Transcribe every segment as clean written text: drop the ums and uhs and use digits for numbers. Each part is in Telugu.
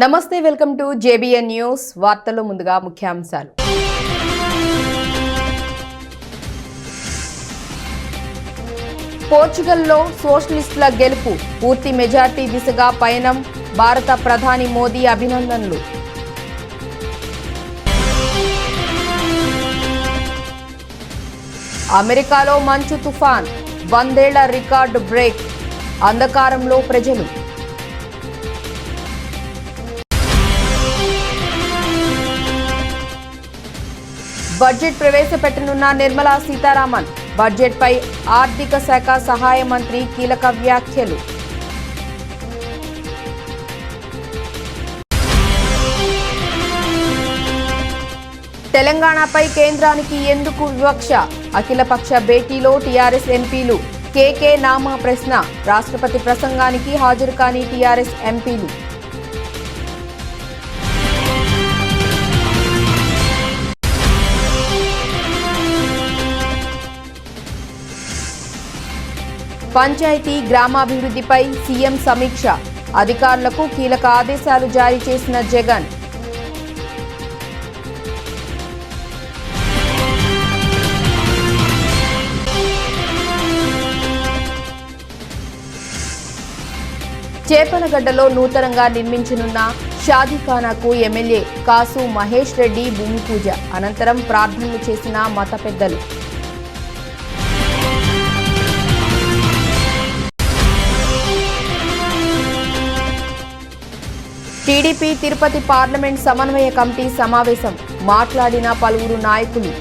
నమస్తే, వెల్కమ్ టు జేబీఎన్ న్యూస్. వార్తల్లో ముందుగా ముఖ్యాంశాలు. పోర్చుగల్లో సోషలిస్టుల గెలుపు, పూర్తి మెజార్టీ దిశగా పయనం. భారత ప్రధాని మోదీ అభినందనలు. అమెరికాలో మంచు తుఫాన్, 100 ఏళ్ల రికార్డు బ్రేక్. అంధకారంలో ప్రజలు. బడ్జెట్ ప్రవేశపెట్టనున్న నిర్మలా సీతారామన్. బడ్జెట్పై ఆర్థిక శాఖ సహాయ మంత్రి కీలక వ్యాఖ్యలు. తెలంగాణపై కేంద్రానికి ఎందుకు వివక్ష? అఖిలపక్ష భేటీలో టీఆర్ఎస్ ఎంపీలు. కేకే నామా ప్రశ్న. రాష్ట్రపతి ప్రసంగానికి హాజరు కాని టీఆర్ఎస్ ఎంపీలు. పంచాయతీ గ్రామాభివృద్ధిపై సీఎం సమీక్ష. అధికారులకు కీలక ఆదేశాలు జారీ చేసిన జగన్. చేపలగడ్డలో నూతనంగా నిర్మించనున్న షాదీఖానాకు ఎమ్మెల్యే కాసు మహేష్ రెడ్డి భూమి పూజ అనంతరం ప్రార్థనలు చేసిన మత పెద్దలు. టీడీపీ తిరుపతి పార్లమెంట్ సమన్వయ కమిటీ సమావేశం. మాట్లాడిన పలువురు నాయకులు.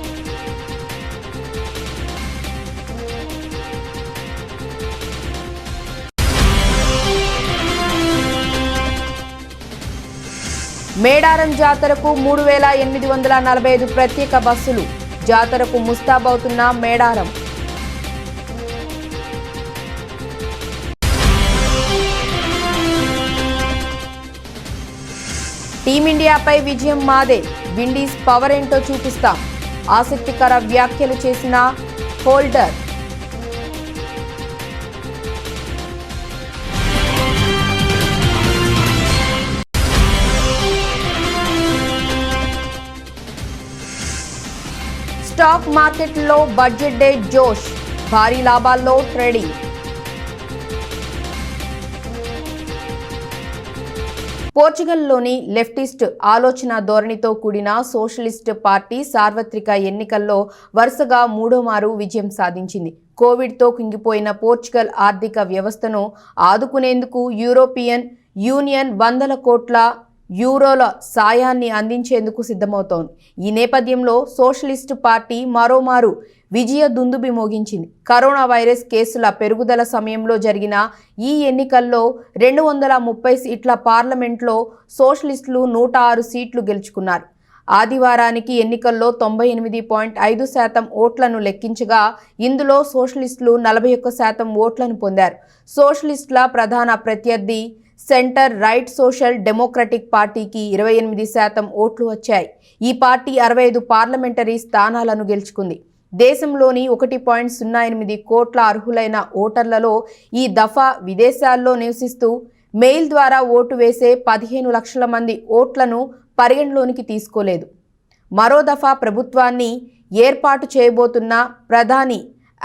మేడారం జాతరకు 3845 ప్రత్యేక బస్సులు. జాతరకు ముస్తాబవుతున్న మేడారం. టీమిండియాపై విజయం మాదే, విండీస్ పవర్ ఏంటో చూపిస్తాం. ఆసక్తికర వ్యాఖ్యలు చేసిన హోల్డర్. స్టాక్ మార్కెట్లో బడ్జెట్ డే జోష్, భారీ లాభాల్లో ట్రేడింగ్. పోర్చుగల్లోని లెఫ్టిస్ట్ ఆలోచన ధోరణితో కూడిన సోషలిస్ట్ పార్టీ సార్వత్రిక ఎన్నికల్లో వరుసగా మూడోమారు విజయం సాధించింది. కోవిడ్తో కుంగిపోయిన పోర్చుగల్ ఆర్థిక వ్యవస్థను ఆదుకునేందుకు యూరోపియన్ యూనియన్ 100 కోట్ల యూరోల సాయాన్ని అందించేందుకు సిద్ధమవుతోంది. ఈ నేపథ్యంలో సోషలిస్టు పార్టీ మరోమారు విజయ దుందుబి మోగించింది. కరోనా వైరస్ కేసుల పెరుగుదల సమయంలో జరిగిన ఈ ఎన్నికల్లో 230 సీట్ల పార్లమెంట్లో సోషలిస్టులు 106 సీట్లు గెలుచుకున్నారు. ఆదివారానికి ఎన్నికల్లో 98.5% ఓట్లను లెక్కించగా ఇందులో సోషలిస్టులు 41% ఓట్లను పొందారు. సోషలిస్టుల ప్రధాన ప్రత్యర్థి సెంటర్ రైట్ సోషల్ డెమోక్రటిక్ పార్టీకి 28% ఓట్లు వచ్చాయి. ఈ పార్టీ 65 పార్లమెంటరీ స్థానాలను గెలుచుకుంది. దేశంలోని 1.08 కోట్ల అర్హులైన ఓటర్లలో ఈ దఫా విదేశాల్లో నివసిస్తూ మెయిల్ ద్వారా ఓటు వేసే 15 లక్షల మంది ఓట్లను పరిగణలోనికి తీసుకోలేదు. మరో దఫా ప్రభుత్వాన్ని ఏర్పాటు చేయబోతున్న ప్రధాని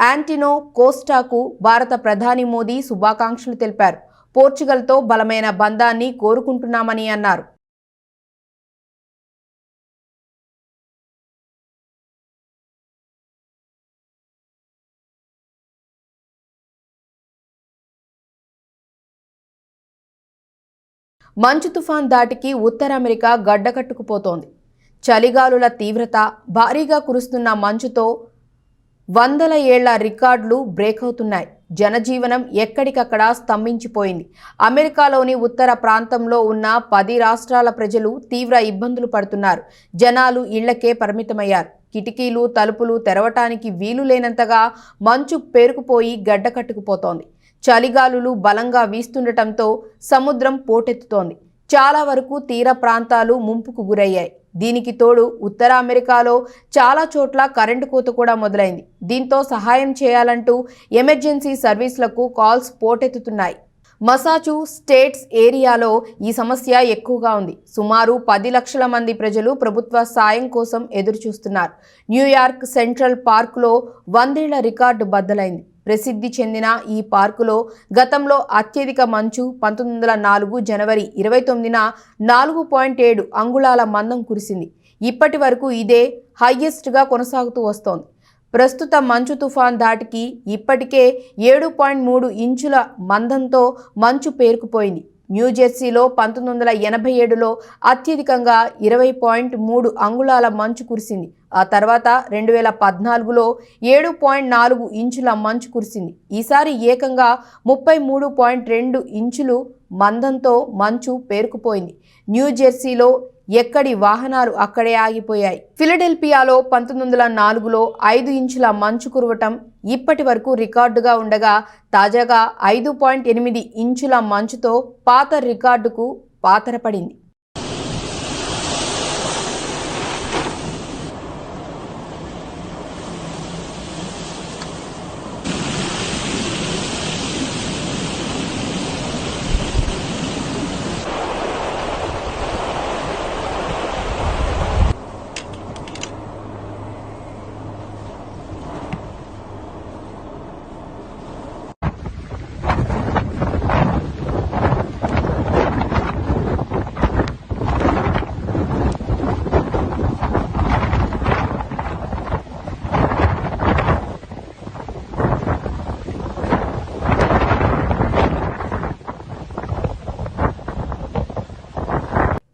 యాంటోనియో కోస్టాకు భారత ప్రధాని మోదీ శుభాకాంక్షలు తెలిపారు. పోర్చుగల్తో బలమైన బంధాన్ని కోరుకుంటున్నామని అన్నారు. మంచు తుఫాన్ దాటికి ఉత్తర అమెరికా గడ్డకట్టుకుపోతోంది. చలిగాలుల తీవ్రత, భారీగా కురుస్తున్న మంచుతో 100 ఏళ్ల రికార్డులు బ్రేక్ అవుతున్నాయి. జనజీవనం ఎక్కడికక్కడ స్తంభించిపోయింది. అమెరికాలోని ఉత్తర ప్రాంతంలో ఉన్న 10 రాష్ట్రాల ప్రజలు తీవ్ర ఇబ్బందులు పడుతున్నారు. జనాలు ఇళ్లకే పరిమితమయ్యారు. కిటికీలు, తలుపులు తెరవటానికి వీలు లేనంతగా మంచు పేరుకుపోయి గడ్డకట్టుకుపోతోంది. చలిగాలులు బలంగా వీస్తుండటంతో సముద్రం పోటెత్తుతోంది. చాలా వరకు తీర ప్రాంతాలు ముంపుకు గురయ్యాయి. దీనికి తోడు ఉత్తర అమెరికాలో చాలా చోట్ల కరెంటు కోత కూడా మొదలైంది. దీంతో సహాయం చేయాలంటూ ఎమర్జెన్సీ సర్వీసులకు కాల్స్ పోటెత్తుతున్నాయి. మసాచుసెట్స్ ఏరియాలో ఈ సమస్య ఎక్కువగా ఉంది. సుమారు 10 లక్షల మంది ప్రజలు ప్రభుత్వ సాయం కోసం ఎదురుచూస్తున్నారు. న్యూయార్క్ సెంట్రల్ పార్కులో 100 ఏళ్ల రికార్డు బద్దలైంది. ప్రసిద్ధి చెందిన ఈ పార్కులో గతంలో అత్యధిక మంచు 1904 జనవరి 29న 4.7 అంగుళాల మందం కురిసింది. ఇప్పటి వరకు ఇదే హైయెస్ట్గా కొనసాగుతూ వస్తోంది. ప్రస్తుత మంచు తుఫాన్ ధాటికి ఇప్పటికే 7.3 ఇంచుల మందంతో మంచు పేరుకుపోయింది. న్యూజెర్సీలో 1987లో అత్యధికంగా 20.3 అంగుళాల మంచు కురిసింది. ఆ తర్వాత 2014లో 7.4 ఇంచుల మంచు కురిసింది. ఈసారి ఏకంగా 33.2 ఇంచులు మందంతో మంచు పేరుకుపోయింది. న్యూజెర్సీలో ఎక్కడి వాహనాలు అక్కడే ఆగిపోయాయి. ఫిలడెల్ఫియాలో 1904లో 5 ఇంచుల మంచు కురవటం ఇప్పటి వరకు రికార్డుగా ఉండగా తాజాగా 5.8 ఇంచుల మంచుతో పాత రికార్డుకు పాతరపడింది.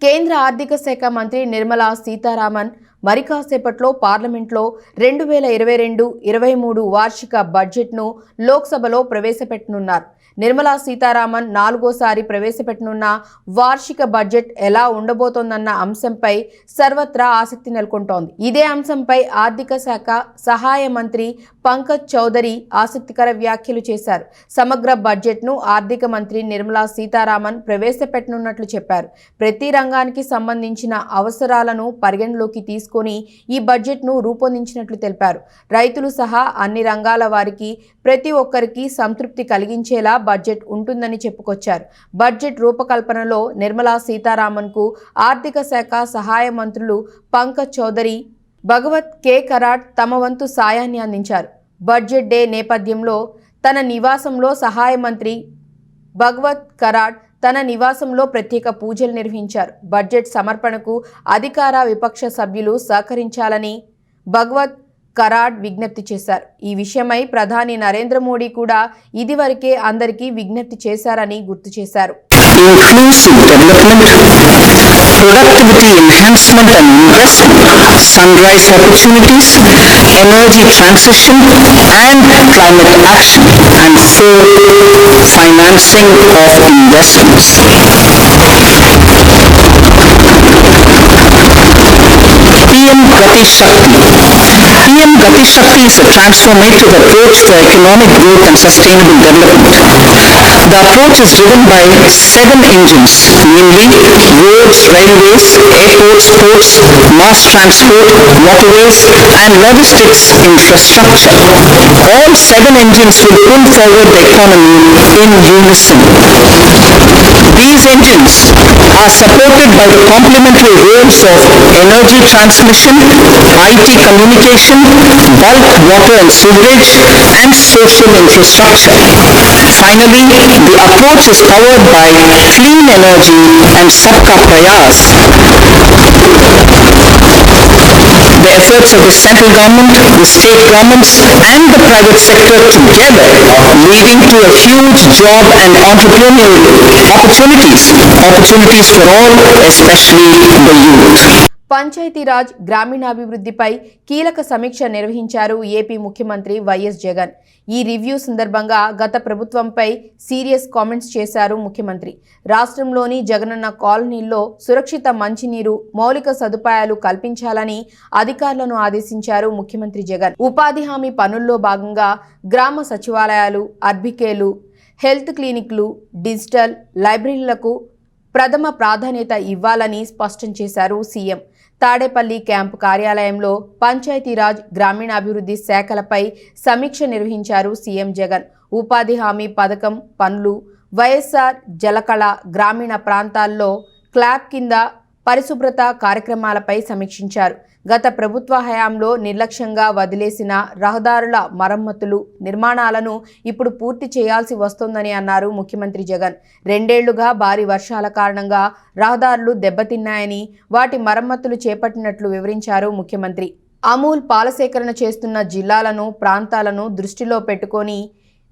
కేంద్ర ఆర్థిక శాఖ మంత్రి నిర్మలా సీతారామన్ మరి కాసేపట్లో పార్లమెంట్లో 2022-23 వార్షిక బడ్జెట్ను లోక్సభలో ప్రవేశపెట్టనున్నారు. నిర్మలా సీతారామన్ 4వసారి ప్రవేశపెట్టనున్న వార్షిక బడ్జెట్ ఎలా ఉండబోతోందన్న అంశంపై సర్వత్రా ఆసక్తి నెలకొంటోంది. ఇదే అంశంపై ఆర్థిక శాఖ సహాయ మంత్రి పంకజ్ చౌదరి ఆసక్తికర వ్యాఖ్యలు చేశారు. సమగ్ర బడ్జెట్ను ఆర్థిక మంత్రి నిర్మలా సీతారామన్ ప్రవేశపెట్టనున్నట్లు చెప్పారు. ప్రతి రంగానికి సంబంధించిన అవసరాలను పరిగణలోకి తీసుకొని ఈ బడ్జెట్ను రూపొందించినట్లు తెలిపారు. రైతులు సహా అన్ని రంగాల వారికి ప్రతి ఒక్కరికి సంతృప్తి కలిగించేలా బడ్జెట్ ఉంటుందని చెప్పుకొచ్చారు. బడ్జెట్ రూపకల్పనలో నిర్మలా సీతారామన్కు ఆర్థిక శాఖ సహాయ మంత్రులు పంకజ్ చౌదరి, భగవత్ కే కరాట్ తమ వంతు సాయాన్ని అందించారు. బడ్జెట్ డే నేపథ్యంలో తన నివాసంలో సహాయ మంత్రి భగవత్ కరాట్ తన నివాసంలో ప్రత్యేక పూజలు నిర్వహించారు. బడ్జెట్ సమర్పణకు అధికార విపక్ష సభ్యులు సహకరించాలని భగవత్ కరాట్ విజ్ఞప్తి చేశారు. ఈ విషయమై ప్రధాని నరేంద్ర మోడీ కూడా ఇదివరకే అందరికీ విజ్ఞప్తి చేశారని గుర్తు చేశారు. Inclusive development, productivity enhancement and investment, sunrise opportunities, energy transition and climate action, and 4, financing of investments. PM Gati Shakti. PM Gati Shakti is a transformative approach to economic growth and sustainable development. The approach is driven by 7 engines, namely roads, railways, airports, ports, mass transport, waterways, and logistics infrastructure. All 7 engines will pull forward the economy in unison. These engines are supported by the complementary roles of energy transmission, IT communication, bulk water and sewerage, and social infrastructure. Finally, the approach is powered by clean energy and Sabka Prayas. The efforts of the central government, the state governments, and the private sector together, leading to a huge job and entrepreneurial opportunities for all, especially the youth. Panchayati Raj గ్రామీణాభివృద్ధిపై కీలక సమీక్ష నిర్వహించారు ఏపీ ముఖ్యమంత్రి వైఎస్ జగన్. ఈ రివ్యూ సందర్భంగా గత ప్రభుత్వంపై సీరియస్ కామెంట్స్ చేశారు ముఖ్యమంత్రి. రాష్ట్రంలోని జగనన్న కాలనీల్లో సురక్షిత మంచినీరు, మౌలిక సదుపాయాలు కల్పించాలని అధికారులను ఆదేశించారు ముఖ్యమంత్రి జగన్. ఉపాధి హామీ పనుల్లో భాగంగా గ్రామ సచివాలయాలు, అర్బికేలు, హెల్త్ క్లినిక్లు, డిజిటల్ లైబ్రరీలకు ప్రథమ ప్రాధాన్యత ఇవ్వాలని స్పష్టం చేశారు సీఎం. తాడేపల్లి క్యాంపు కార్యాలయంలో పంచాయతీరాజ్ గ్రామీణాభివృద్ధి శాఖలపై సమీక్ష నిర్వహించారు సీఎం జగన్. ఉపాధి హామీ పథకం పనులు వైఎస్ఆర్ జలకళ గ్రామీణ ప్రాంతాల్లో క్లాబ్ కింద పరిశుభ్రత కార్యక్రమాలపై సమీక్షించారు. గత ప్రభుత్వ హయాంలో నిర్లక్ష్యంగా వదిలేసిన రహదారుల మరమ్మతులు, నిర్మాణాలను ఇప్పుడు పూర్తి చేయాల్సి వస్తోందని అన్నారు ముఖ్యమంత్రి జగన్. 2 ఏళ్లుగా భారీ వర్షాల కారణంగా రహదారులు దెబ్బతిన్నాయని, వాటి మరమ్మతులు చేపట్టినట్లు వివరించారు ముఖ్యమంత్రి. అమూల్ పాల సేకరణ చేస్తున్న జిల్లాలను, ప్రాంతాలను దృష్టిలో పెట్టుకొని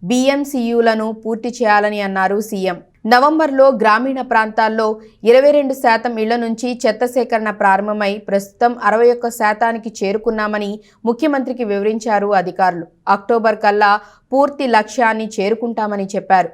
BMCUలను పూర్తి చేయాలని అన్నారు సీఎం. నవంబర్లో గ్రామీణ ప్రాంతాల్లో 22% ఇళ్ల నుంచి చెత్త సేకరణ ప్రారంభమై ప్రస్తుతం 61% చేరుకున్నామని ముఖ్యమంత్రికి వివరించారు అధికారులు. అక్టోబర్ కల్లా పూర్తి లక్ష్యాన్ని చేరుకుంటామని చెప్పారు.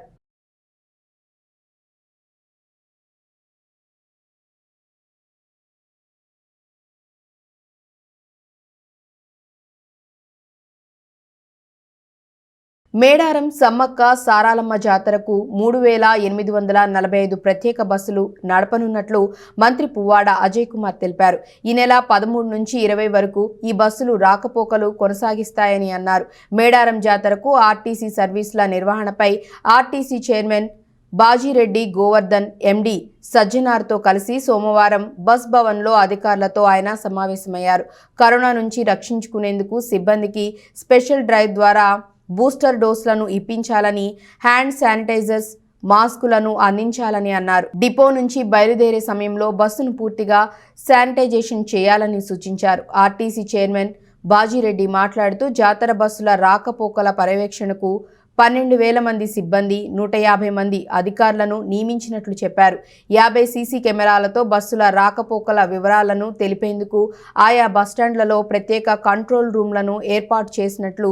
మేడారం సమ్మక్క సారాలమ్మ జాతరకు 3845 ప్రత్యేక బస్సులు నడపనున్నట్లు మంత్రి పువ్వాడ అజయ్ కుమార్ తెలిపారు. ఈ నెల 13 నుంచి 20 వరకు ఈ బస్సులు రాకపోకలు కొనసాగిస్తాయని అన్నారు. మేడారం జాతరకు ఆర్టీసీ సర్వీసుల నిర్వహణపై RTC chairman Bajireddy Govardhan MD సజ్జనార్తో కలిసి సోమవారం బస్ భవన్లో అధికారులతో ఆయన సమావేశమయ్యారు. కరోనా నుంచి రక్షించుకునేందుకు సిబ్బందికి స్పెషల్ డ్రైవ్ ద్వారా బూస్టర్ డోసులను ఇప్పించాలని, హ్యాండ్ శానిటైజర్స్, మాస్కులను అందించాలని అన్నారు. డిపో నుంచి బయలుదేరే సమయంలో బస్సును పూర్తిగా శానిటైజేషన్ చేయాలని సూచించారు. ఆర్టీసీ చైర్మన్ బాజిరెడ్డి మాట్లాడుతూ జాతర బస్సుల రాకపోకల పర్యవేక్షణకు 12,000 మంది సిబ్బంది, 150 మంది అధికారులను నియమించినట్లు చెప్పారు. 50 సీసీ కెమెరాలతో బస్సుల రాకపోకల వివరాలను తెలిపేందుకు ఆయా బస్టాండ్లలో ప్రత్యేక కంట్రోల్ రూమ్లను ఏర్పాటు చేసినట్లు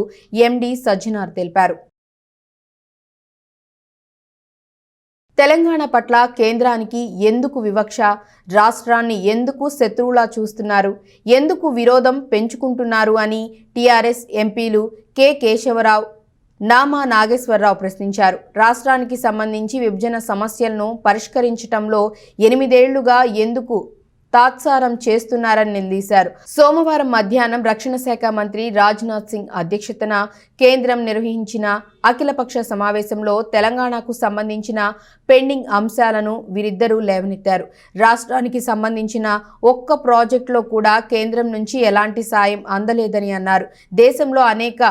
MD సజ్జనార్ తెలిపారు. తెలంగాణ పట్ల కేంద్రానికి ఎందుకు వివక్ష? రాష్ట్రాన్ని ఎందుకు శత్రువులా చూస్తున్నారు? ఎందుకు విరోధం పెంచుకుంటున్నారు అని TRS ఎంపీలు కె కేశవరావు, నామా నాగేశ్వరరావు ప్రశ్నించారు. రాష్ట్రానికి సంబంధించి విభజన సమస్యలను పరిష్కరించడంలో 8 ఏళ్లుగా ఎందుకు తాత్సారం చేస్తున్నారని నిలదీశారు. సోమవారం మధ్యాహ్నం రక్షణ శాఖ మంత్రి రాజ్నాథ్ సింగ్ అధ్యక్షతన కేంద్రం నిర్వహించిన అఖిలపక్ష సమావేశంలో తెలంగాణకు సంబంధించిన పెండింగ్ అంశాలను వీరిద్దరూ లేవనెత్తారు. రాష్ట్రానికి సంబంధించిన ఒక్క ప్రాజెక్టులో కూడా కేంద్రం నుంచి ఎలాంటి సాయం అందలేదని అన్నారు. దేశంలో అనేక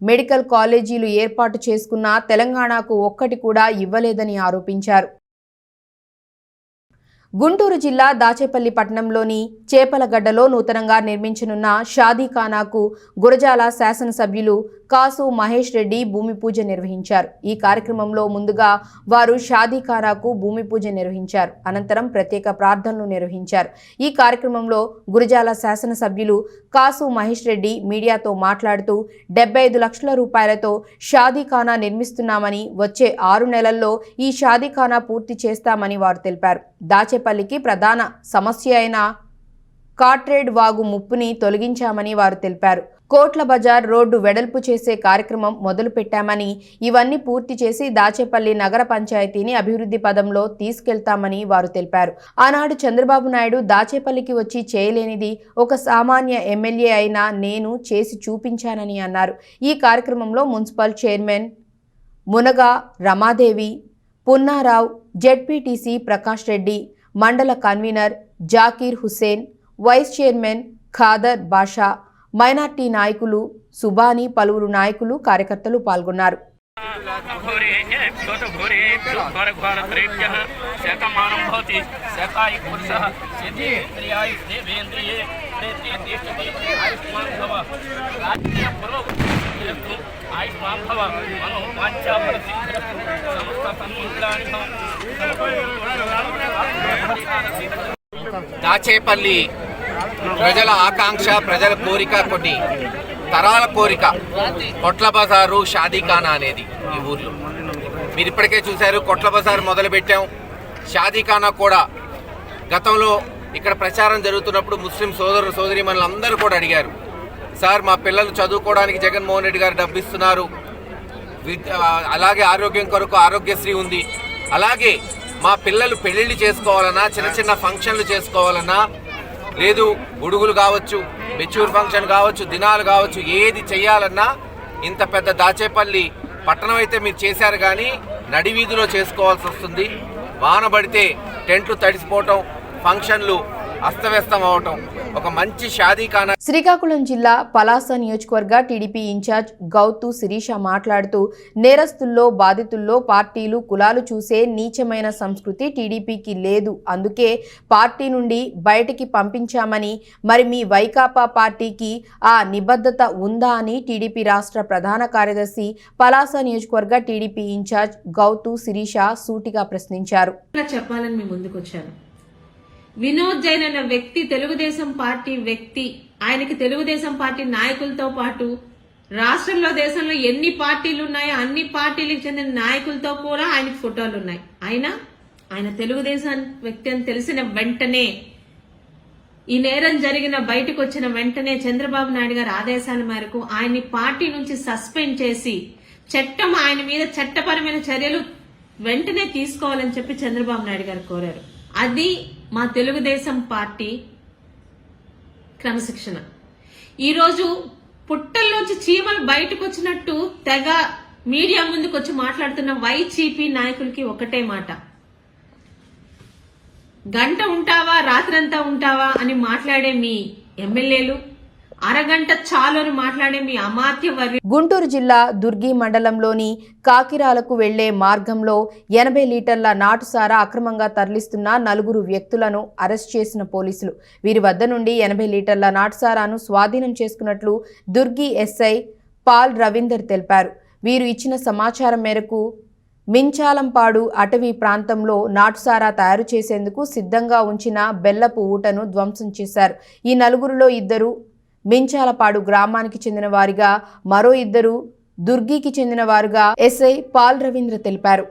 మెడికల్ కాలేజీలు ఏర్పాటు చేసుకున్న తెలంగాణకు ఒక్కటి కూడా ఇవ్వలేదని ఆరోపించారు. గుంటూరు జిల్లా దాచేపల్లి పట్టణంలోని చేపలగడ్డలో నూతనంగా నిర్మించనున్న షాదీఖానాకు గురజాల శాసనసభ్యులు కాసు మహేష్ రెడ్డి భూమి పూజ నిర్వహించారు. ఈ కార్యక్రమంలో ముందుగా వారు షాదీఖానాకు భూమి పూజ నిర్వహించారు. అనంతరం ప్రత్యేక ప్రార్థనలు నిర్వహించారు. ఈ కార్యక్రమంలో గురజాల శాసనసభ్యులు కాసు మహేష్ రెడ్డి మీడియాతో మాట్లాడుతూ 75 లక్షల రూపాయలతో షాదీఖానా నిర్మిస్తున్నామని, వచ్చే 6 నెలల్లో ఈ షాదీఖానా పూర్తి చేస్తామని వారు తెలిపారు. దాచేపల్లికి ప్రధాన సమస్య అయిన కాట్రేడ్ వాగు ముప్పుని తొలగించామని వారు తెలిపారు. కోట్ల బజార్ రోడ్డు వెడల్పు చేసే కార్యక్రమం మొదలుపెట్టామని, ఇవన్నీ పూర్తి చేసి దాచేపల్లి నగర పంచాయతీని అభివృద్ధి పదంలో తీసుకెళ్తామని వారు తెలిపారు. ఆనాడు చంద్రబాబు నాయుడు దాచేపల్లికి వచ్చి చేయలేనిది ఒక సామాన్య ఎమ్మెల్యే అయినా నేను చేసి చూపించానని అన్నారు. ఈ కార్యక్రమంలో municipal chairman Munaga Ramadevi, Punnarao, ZPTC Prakash Reddy, మండల convener Zakir Hussain, vice chairman Khader Basha, minority నాయకులు సుబానీ, పలువురు నాయకులు, కార్యకర్తలు పాల్గొన్నారు. దాచేపల్లి ప్రజల ఆకాంక్ష, ప్రజల కోరిక, కొన్ని తరాల కోరిక కొట్ల బజారు షాదీఖానా అనేది ఈ ఊర్లో. మీరు ఇప్పటికే చూశారు, కొట్ల బజారు మొదలుపెట్టాం. షాదీఖానా కూడా గతంలో ఇక్కడ ప్రచారం జరుగుతున్నప్పుడు ముస్లిం సోదరు సోదరీమణులు అందరూ కూడా అడిగారు, సార్ మా పిల్లలు చదువుకోవడానికి జగన్మోహన్ రెడ్డి గారు డబ్బు ఇస్తున్నారు, అలాగే ఆరోగ్యం కొరకు ఆరోగ్యశ్రీ ఉంది, అలాగే మా పిల్లలు పెళ్లిళ్ళు చేసుకోవాలన్నా, చిన్న చిన్న ఫంక్షన్లు చేసుకోవాలన్నా, లేదు ఉడుగులు కావచ్చు, మెచ్యూర్ ఫంక్షన్ కావచ్చు, దినాలు కావచ్చు, ఏది చెయ్యాలన్నా ఇంత పెద్ద దాచేపల్లి పట్టణం అయితే మీరు చేశారు. కానీ నడివీధిలో చేసుకోవాల్సి వస్తుంది. వాన పడితే టెంట్లు తడిసిపోవటం, ఫంక్షన్లు అస్తవ్యస్తం అవటం. ఒక మంచి షాదీఖానా. శ్రీకాకుళం జిల్లా పలాస నియోజకవర్గ టీడీపీ ఇన్ఛార్జ్ గౌతు శిరీష మాట్లాడుతూ నేరస్తుల్లో బాధితుల్లో పార్టీలు కులాలు చూసే నీచమైన సంస్కృతి టీడీపీకి లేదు, అందుకే పార్టీ నుండి బయటికి పంపించామని, మరి మీ వైకాపా పార్టీకి ఆ నిబద్ధత ఉందా అని టీడీపీ రాష్ట్ర ప్రధాన కార్యదర్శి పలాస నియోజకవర్గ టీడీపీ ఇన్ఛార్జ్ గౌతు శిరీష సూటిగా ప్రశ్నించారు. చెప్పాలని మీ ముందుకు వచ్చాను. వినోద్ జైన్ అన్న వ్యక్తి తెలుగుదేశం పార్టీ వ్యక్తి. ఆయనకి తెలుగుదేశం పార్టీ నాయకులతో పాటు రాష్ట్రంలో దేశంలో ఎన్ని పార్టీలు ఉన్నాయో అన్ని పార్టీలకు చెందిన నాయకులతో కూడా ఆయనకి ఫోటోలు ఉన్నాయి. ఆయన తెలుగుదేశం వ్యక్తి అని తెలిసిన వెంటనే, ఈ నేరం జరిగిన బయటకు వచ్చిన వెంటనే చంద్రబాబు నాయుడు గారి ఆదేశాల మేరకు ఆయన్ని పార్టీ నుంచి సస్పెండ్ చేసి చట్టం ఆయన మీద చట్టపరమైన చర్యలు వెంటనే తీసుకోవాలని చెప్పి చంద్రబాబు నాయుడు గారు కోరారు. అది మా తెలుగుదేశం పార్టీ క్రమశిక్షణ. ఈరోజు పుట్టల్లోంచి చీమలు బయటకు వచ్చినట్టు తెగ మీడియా ముందుకు వచ్చి మాట్లాడుతున్న వైసీపీ నాయకులకి ఒకటే మాట, గంట ఉంటావా రాత్రంతా ఉంటావా అని మాట్లాడే మీ ఎమ్మెల్యేలు, అరగంట చాలు అని మాట్లాడే మీ అమాత్య వర్గ. గుంటూరు జిల్లా దుర్గి మండలంలోని కాకిరాలకు వెళ్లే మార్గంలో 80 లీటర్ల నాటుసారా అక్రమంగా తరలిస్తున్న 4 వ్యక్తులను అరెస్ట్ చేసిన పోలీసులు. వీరి వద్ద నుండి 80 లీటర్ల నాటుసారాను స్వాధీనం చేసుకున్నట్లు దుర్గి ఎస్ఐ పాల్ రవీందర్ తెలిపారు. వీరు ఇచ్చిన సమాచారం మేరకు మించాలంపాడు అటవీ ప్రాంతంలో నాటుసారా తయారు చేసేందుకు సిద్ధంగా ఉంచిన బెల్లపు ఊటను ధ్వంసం చేశారు. ఈ 4లో 2 మించాలపాడు గ్రామానికి చెందిన వారిగా, మరో 2 దుర్గికి చెందిన వారుగా ఎస్ఐ పాల్ రవీంద్ర తెలిపారు.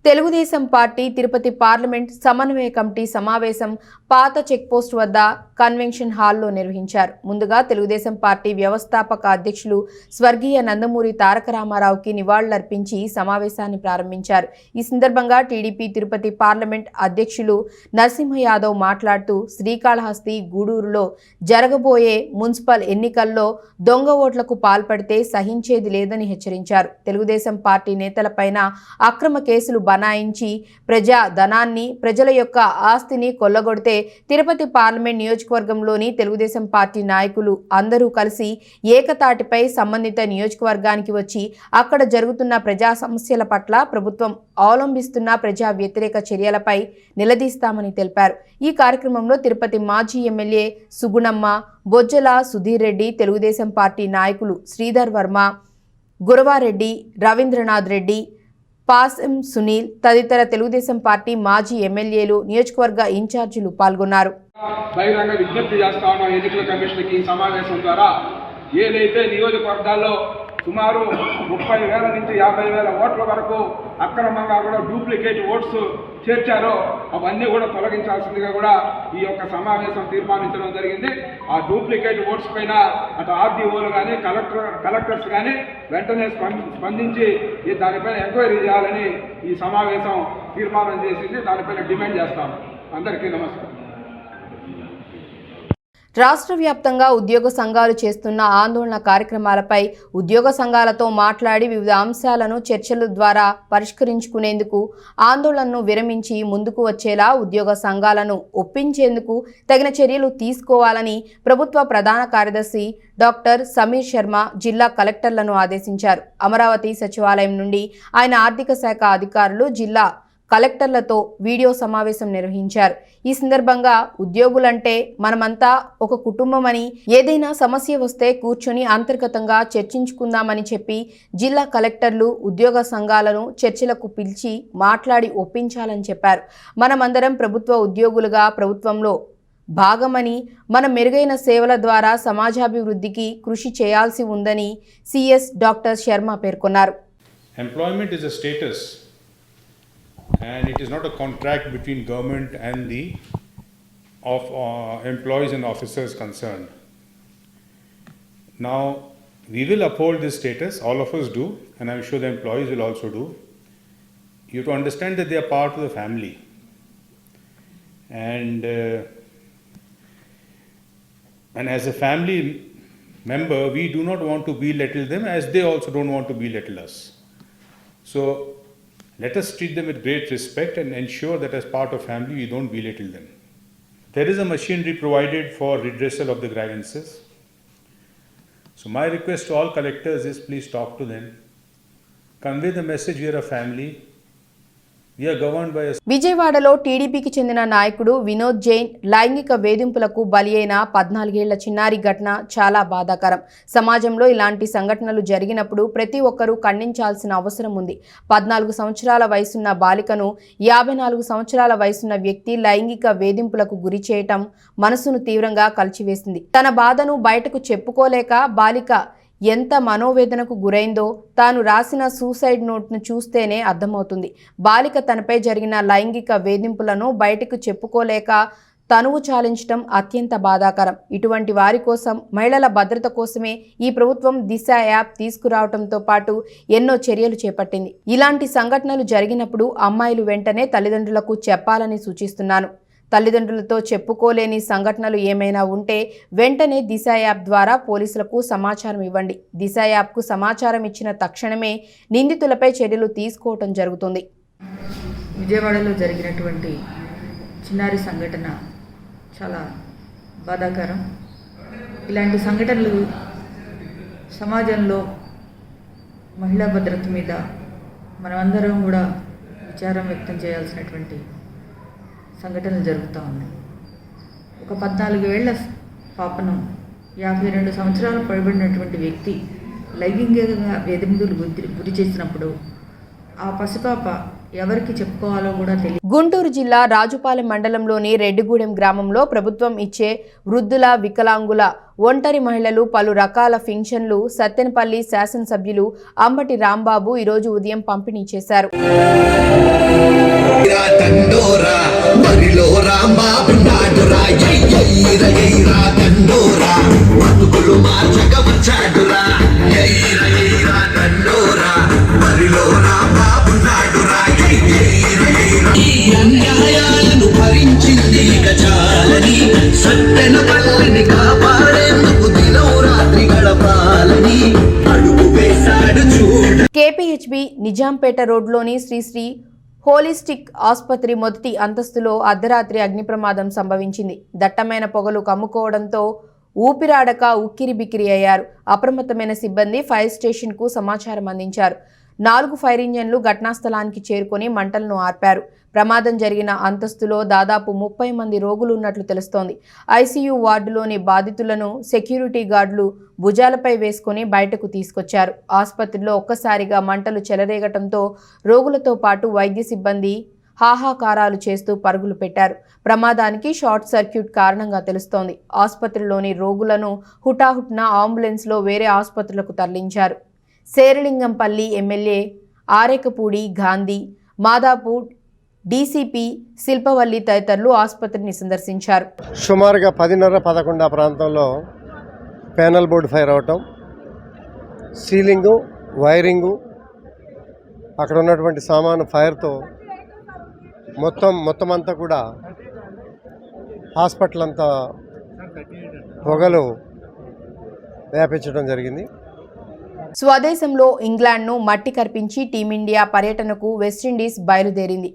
తెలుగుదేశం పార్టీ తిరుపతి పార్లమెంట్ సమన్వయ కమిటీ సమావేశం పాత చెక్పోస్ట్ వద్ద కన్వెన్షన్ హాల్లో నిర్వహించారు. ముందుగా తెలుగుదేశం పార్టీ వ్యవస్థాపక అధ్యక్షులు స్వర్గీయ నందమూరి తారక రామారావుకి నివాళులర్పించి సమావేశాన్ని ప్రారంభించారు. ఈ సందర్భంగా టీడీపీ తిరుపతి పార్లమెంట్ అధ్యక్షులు నరసింహ యాదవ్ మాట్లాడుతూ శ్రీకాళహస్తి, గూడూరులో జరగబోయే మున్సిపల్ ఎన్నికల్లో దొంగ ఓట్లకు పాల్పడితే సహించేది లేదని హెచ్చరించారు. తెలుగుదేశం పార్టీ నేతలపైన అక్రమ కేసులు బనాయించి ప్రజా ధనాన్ని, ప్రజల యొక్క ఆస్తిని కొల్లగొడితే తిరుపతి పార్లమెంట్ నియోజకవర్గంలోని తెలుగుదేశం పార్టీ నాయకులు అందరూ కలిసి ఏకతాటిపై సంబంధిత నియోజకవర్గానికి వచ్చి అక్కడ జరుగుతున్న ప్రజా సమస్యల పట్ల ప్రభుత్వం అవలంబిస్తున్న ప్రజా వ్యతిరేక చర్యలపై నిలదీస్తామని తెలిపారు. ఈ కార్యక్రమంలో తిరుపతి మాజీ ఎమ్మెల్యే సుగుణమ్మ, బొజ్జల సుధీర్ రెడ్డి, తెలుగుదేశం పార్టీ నాయకులు శ్రీధర్ వర్మ, గురవారెడ్డి, రవీంద్రనాథ్ రెడ్డి, పాసం సునీల్ తదితర తెలుగుదేశం పార్టీ మాజీ ఎమ్మెల్యేలు, నియోజకవర్గ ఇన్ఛార్జీలు పాల్గొన్నారు. బహిరంగ విజ్ఞప్తి చేస్తా ఉన్నాం ఎన్నికల కమిషన్కి ఈ సమావేశం ద్వారా. ఏదైతే నియోజకవర్గాల్లో సుమారు 30,000 నుంచి 50,000 ఓట్ల వరకు అక్రమంగా కూడా డూప్లికేట్ ఓట్స్ చేర్చారో అవన్నీ కూడా తొలగించాల్సిందిగా కూడా ఈ యొక్క సమావేశం తీర్మానించడం జరిగింది. ఆ డూప్లికేట్ ఓట్స్ పైన అటు ఆర్డీఓలు కానీ కలెక్టర్స్ కానీ వెంటనే స్పందించి దానిపైన ఎంక్వైరీ చేయాలని ఈ సమావేశం తీర్మానం చేసింది. దానిపైన డిమాండ్ చేస్తాం. అందరికీ నమస్కారం. రాష్ట్ర వ్యాప్తంగా ఉద్యోగ సంఘాలు చేస్తున్న ఆందోళన కార్యక్రమాలపై ఉద్యోగ సంఘాలతో మాట్లాడి వివిధ అంశాలను చర్చల ద్వారా పరిష్కరించుకునేందుకు, ఆందోళనను విరమించి ముందుకు వచ్చేలా ఉద్యోగ సంఘాలను ఒప్పించేందుకు తగిన చర్యలు తీసుకోవాలని ప్రభుత్వ ప్రధాన కార్యదర్శి డాక్టర్ సమీర్ శర్మ జిల్లా కలెక్టర్లను ఆదేశించారు. అమరావతి సచివాలయం నుండి ఆయన ఆర్థిక శాఖ అధికారులు జిల్లా కలెక్టర్లతో వీడియో సమావేశం నిర్వహించారు. ఈ సందర్భంగా ఉద్యోగులంటే మనమంతా ఒక కుటుంబమని, ఏదైనా సమస్య వస్తే కూర్చొని అంతర్గతంగా చర్చించుకుందామని చెప్పి జిల్లా కలెక్టర్లు ఉద్యోగ సంఘాలను చర్చలకు పిలిచి మాట్లాడి ఒప్పించాలని చెప్పారు. మనమందరం ప్రభుత్వ ఉద్యోగులుగా ప్రభుత్వంలో భాగమని, మన మెరుగైన సేవల ద్వారా సమాజాభివృద్ధికి కృషి చేయాల్సి ఉందని సిఎస్ డాక్టర్ శర్మ పేర్కొన్నారు. Employment is a status. And it is not a contract between government and the employees and officers concerned. Now, we will uphold this status, all of us do, and I'm sure the employees will also do. You have to understand that they are part of the family. And And as a family member, we do not want to belittle them as they also don't want to belittle us. So let us treat them with great respect and ensure that as part of family we don't belittle them. There is a machinery provided for redressal of the grievances. So my request to all collectors is please talk to them. Convey the message we are a family. We are governed by a విజయవాడలో టీడీపీకి చెందిన నాయకుడు వినోద్ జైన్ లైంగిక వేధింపులకు బలి అయిన 14 ఏళ్ల చిన్నారి ఘటన చాలా బాధాకరం. సమాజంలో ఇలాంటి సంఘటనలు జరిగినప్పుడు ప్రతి ఒక్కరూ ఖండించాల్సిన అవసరం ఉంది. 14 సంవత్సరాల వయసున్న బాలికను 54 సంవత్సరాల వయసున్న వ్యక్తి లైంగిక వేధింపులకు గురి చేయటం మనసును తీవ్రంగా కలిచివేసింది. తన బాధను బయటకు చెప్పుకోలేక బాలిక ఎంత మనోవేదనకు గురైందో తాను రాసిన సూసైడ్ నోట్ను చూస్తేనే అర్థమవుతుంది. బాలిక తనపై జరిగిన లైంగిక వేధింపులను బయటకు చెప్పుకోలేక తనువు చాలించడం అత్యంత బాధాకరం. ఇటువంటి వారి కోసం, మహిళల భద్రత కోసమే ఈ ప్రభుత్వం దిశ యాప్ తీసుకురావడంతో పాటు ఎన్నో చర్యలు చేపట్టింది. ఇలాంటి సంఘటనలు జరిగినప్పుడు అమ్మాయిలు వెంటనే తల్లిదండ్రులకు చెప్పాలని సూచిస్తున్నాను. తల్లిదండ్రులతో చెప్పుకోలేని సంఘటనలు ఏమైనా ఉంటే వెంటనే దిశ యాప్ ద్వారా పోలీసులకు సమాచారం ఇవ్వండి. దిశ యాప్కు సమాచారం ఇచ్చిన తక్షణమే నిందితులపై చర్యలు తీసుకోవటం జరుగుతుంది. విజయవాడలో జరిగినటువంటి చిన్నారి సంఘటన చాలా బాధాకరం. ఇలాంటి సంఘటనలు సమాజంలో మహిళా భద్రత మీద మనమందరం కూడా విచారం వ్యక్తం చేయాల్సినటువంటి సంఘటనలు జరుగుతూ ఉన్నాయి. ఒక 14 ఏళ్ల పాపను 52 సంవత్సరాలు పైబడినటువంటి వ్యక్తి లైంగికంగా వేధింపులకు గురి చేసినప్పుడు ఆ పసిపాప ఎవరికి చెప్పుకోవాలో కూడా తెలియదు. గుంటూరు జిల్లా రాజుపాలెం మండలంలోని రెడ్డిగూడెం గ్రామంలో ప్రభుత్వం ఇచ్చే వృద్ధుల, వికలాంగుల, ఒంటరి మహిళలు పలు రకాల పింఛన్లు సత్తెనపల్లి శాసనసభ్యులు అంబటి రాంబాబు ఈరోజు ఉదయం పంపిణీ చేశారు. కేపీహెచ్బి నిజాంపేట రోడ్లోని శ్రీశ్రీ హోలిస్టిక్ ఆసుపత్రి మొదటి అంతస్తులో అర్ధరాత్రి అగ్ని ప్రమాదం సంభవించింది. దట్టమైన పొగలు కమ్ముకోవడంతో ఊపిరాడక ఉక్కిరిబిక్కిరి అయ్యారు. అప్రమత్తమైన సిబ్బంది ఫైర్ స్టేషన్కు సమాచారం అందించారు. 4 ఫైర్ ఇంజన్లు ఘటనా స్థలానికి చేరుకొని మంటలను ఆర్పారు. ప్రమాదం జరిగిన అంతస్తులో దాదాపు 30 మంది రోగులు ఉన్నట్లు తెలుస్తోంది. ఐసీయూ వార్డులోని బాధితులను సెక్యూరిటీ గార్డులు భుజాలపై వేసుకుని బయటకు తీసుకొచ్చారు. ఆసుపత్రిలో ఒక్కసారిగా మంటలు చెలరేగటంతో రోగులతో పాటు వైద్య సిబ్బంది హాహాకారాలు చేస్తూ పరుగులు పెట్టారు. ప్రమాదానికి షార్ట్ సర్క్యూట్ కారణంగా తెలుస్తోంది. ఆసుపత్రిలోని రోగులను హుటాహుట్న అంబులెన్స్లో వేరే ఆసుపత్రులకు తరలించారు. శేరిలింగంపల్లి ఎమ్మెల్యే ఆరేకపూడి గాంధీ, మాదాపూర్ డీసీపీ శిల్పవల్లి తదితరులు ఆసుపత్రిని సందర్శించారు. సుమారుగా 10:30-11 ప్రాంతంలో ప్యానల్ బోర్డు ఫైర్ అవటం, సీలింగు, వైరింగు, అక్కడ ఉన్నటువంటి సామాను ఫైర్తో మొత్తం అంతా కూడా హాస్పిటల్ అంతా పొగలు వ్యాపించడం జరిగింది. స్వదేశంలో ఇంగ్లాండ్ను మట్టి కర్పించి టీమిండియా పర్యటనకు వెస్టిండీస్ బయలుదేరింది.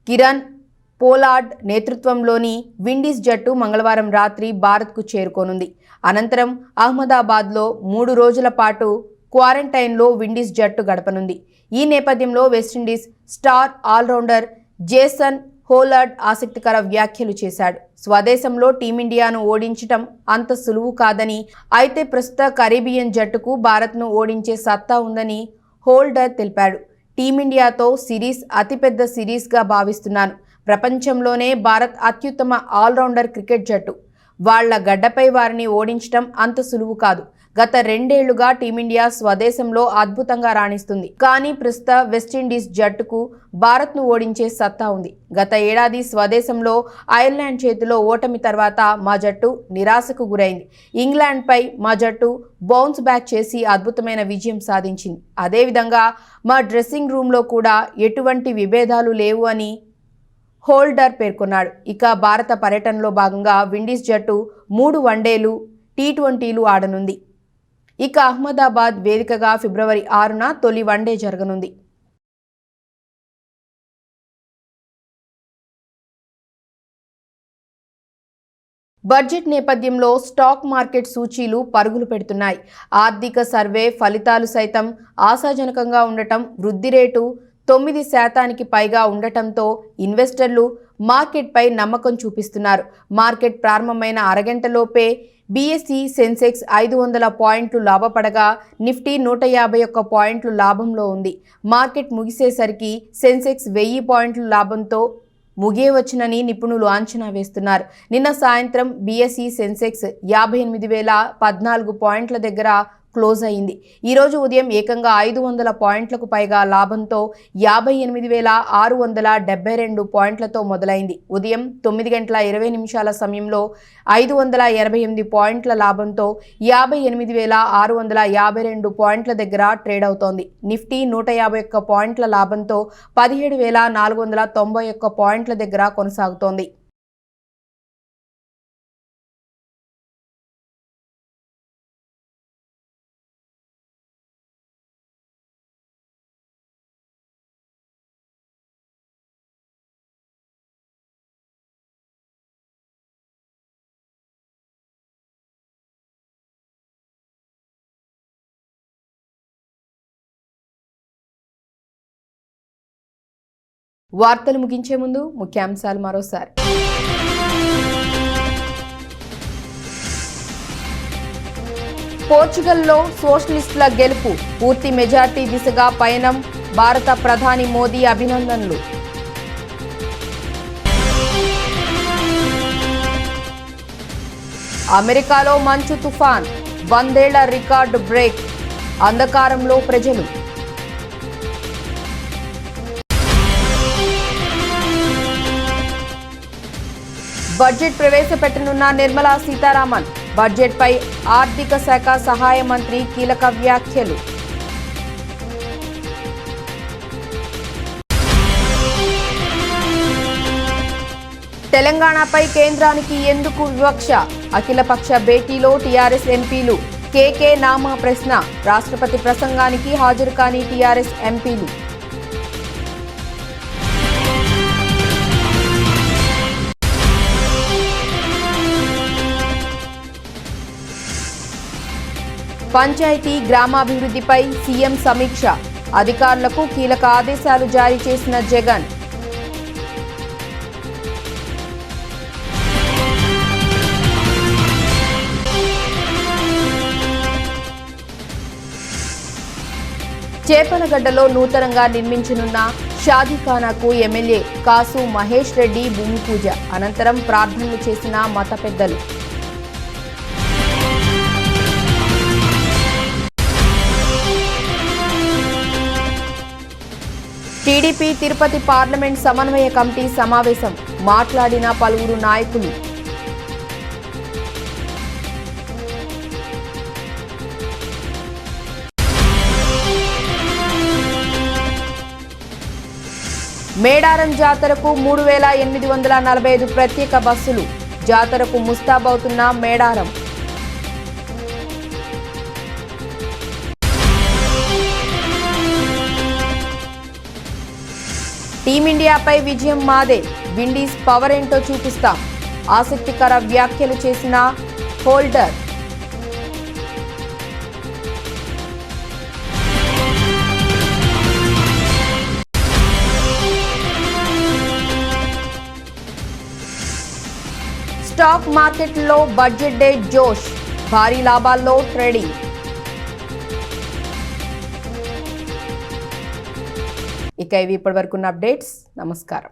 కిరణ్ పోలార్డ్ నేతృత్వంలోని విండీస్ జట్టు మంగళవారం రాత్రి భారత్కు చేరుకోనుంది. అనంతరం అహ్మదాబాద్లో 3 రోజుల పాటు క్వారంటైన్లో విండీస్ జట్టు గడపనుంది. ఈ నేపథ్యంలో వెస్టిండీస్ స్టార్ ఆల్రౌండర్ జేసన్ హోలార్డ్ ఆసక్తికర వ్యాఖ్యలు చేశాడు. స్వదేశంలో టీమిండియాను ఓడించటం అంత సులువు కాదని, అయితే ప్రస్తుత కరీబియన్ జట్టుకు భారత్ను ఓడించే సత్తా ఉందని హోల్డర్ తెలిపాడు. టీమిండియాతో సిరీస్ అతిపెద్ద సిరీస్గా భావిస్తున్నాను. ప్రపంచంలోనే భారత్ అత్యుత్తమ ఆల్రౌండర్ క్రికెట్ జట్టు. వాళ్ల గడ్డపై వారిని ఓడించడం అంత సులువు కాదు. గత 2 ఏళ్లుగా టీమిండియా స్వదేశంలో అద్భుతంగా రాణిస్తుంది. కానీ ప్రస్తుత వెస్టిండీస్ జట్టుకు భారత్ను ఓడించే సత్తా ఉంది. గత ఏడాది స్వదేశంలో ఐర్లాండ్ చేతిలో ఓటమి తర్వాత మా జట్టు నిరాశకు గురైంది. ఇంగ్లాండ్పై మా జట్టు బౌన్స్ బ్యాక్ చేసి అద్భుతమైన విజయం సాధించింది. అదేవిధంగా మా డ్రెస్సింగ్ రూమ్లో కూడా ఎటువంటి విభేదాలు లేవు అని హోల్డర్ పేర్కొన్నాడు. ఇక భారత పర్యటనలో భాగంగా విండీస్ జట్టు 3 వన్డేలు, టీ20లు ఆడనుంది. ఇక అహ్మదాబాద్ వేదికగా ఫిబ్రవరి 6న తొలి వన్డే జరగనుంది. బడ్జెట్ నేపథ్యంలో స్టాక్ మార్కెట్ సూచీలు పరుగులు పెడుతున్నాయి. ఆర్థిక సర్వే ఫలితాలు సైతం ఆశాజనకంగా ఉండటం, వృద్ధి రేటు 9% పైగా ఉండటంతో ఇన్వెస్టర్లు మార్కెట్పై నమ్మకం చూపిస్తున్నారు. మార్కెట్ ప్రారంభమైన అరగంటలోపే బీఎస్ఈ సెన్సెక్స్ 500 పాయింట్లు లాభపడగా నిఫ్టీ 151 పాయింట్లు లాభంలో ఉంది. మార్కెట్ ముగిసేసరికి సెన్సెక్స్ 1000 పాయింట్ల లాభంతో ముగియవచ్చునని నిపుణులు అంచనా వేస్తున్నారు. నిన్న సాయంత్రం బీఎస్ఈ సెన్సెక్స్ 58,014 పాయింట్ల దగ్గర క్లోజ్ అయింది. ఈరోజు ఉదయం ఏకంగా 500 పాయింట్లకు పైగా లాభంతో 58,672 పాయింట్లతో మొదలైంది. ఉదయం 9:20 సమయంలో 588 పాయింట్ల లాభంతో 58,652 పాయింట్ల దగ్గర ట్రేడ్ అవుతోంది. నిఫ్టీ 151 పాయింట్ల లాభంతో 17,491 పాయింట్ల దగ్గర కొనసాగుతోంది. వార్తలు ముగించే ముందు ముఖ్యాంశాలు మరోసారి. పోర్చుగల్లో సోషలిస్టుల గెలుపు, పూర్తి మెజార్టీ దిశగా పయనం, భారత ప్రధాని మోదీ అభినందనలు. అమెరికాలో మంచు తుఫాన్, 100 ఏళ్ల రికార్డు బ్రేక్, అంధకారంలో ప్రజలు. బడ్జెట్ ప్రవేశపెట్టనున్న నిర్మలా సీతారామన్, బడ్జెట్పై ఆర్థిక శాఖ సహాయ మంత్రి కీలక వ్యాఖ్యలు. తెలంగాణపై కేంద్రానికి ఎందుకు వివక్ష, అఖిలపక్ష భేటీలో టీఆర్ఎస్ ఎంపీలు. కేకే నామా ప్రశ్న, రాష్ట్రపతి ప్రసంగానికి హాజరు కాని టీఆర్ఎస్ ఎంపీలు. పంచాయతీ గ్రామాభివృద్ధిపై సీఎం సమీక్ష, అధికారులకు కీలక ఆదేశాలు జారీ చేసిన జగన్. చేపలగడ్డలో నూతనంగా నిర్మించనున్న షాదీఖానాకు ఎమ్మెల్యే కాసు మహేష్ రెడ్డి భూమి పూజ అనంతరం ప్రార్థనలు చేసిన మత పెద్దలు. టీడీపీ తిరుపతి పార్లమెంట్ సమన్వయ కమిటీ సమావేశం, మాట్లాడిన పలువురు నాయకులు. మేడారం జాతరకు 3,845 ప్రత్యేక బస్సులు, జాతరకు ముస్తాబవుతున్న మేడారం. టీమిండియాపై విజయం మాదే, విండీస్ పవర్ ఏంటో చూపిస్తాం, ఆసక్తికర వ్యాఖ్యలు చేసిన హోల్డర్. స్టాక్ మార్కెట్లో బడ్జెట్ డే జోష్, భారీ లాభాల్లో ట్రేడింగ్. ఇక ఇవి ఇప్పటివరకున్న అప్డేట్స్. నమస్కారం.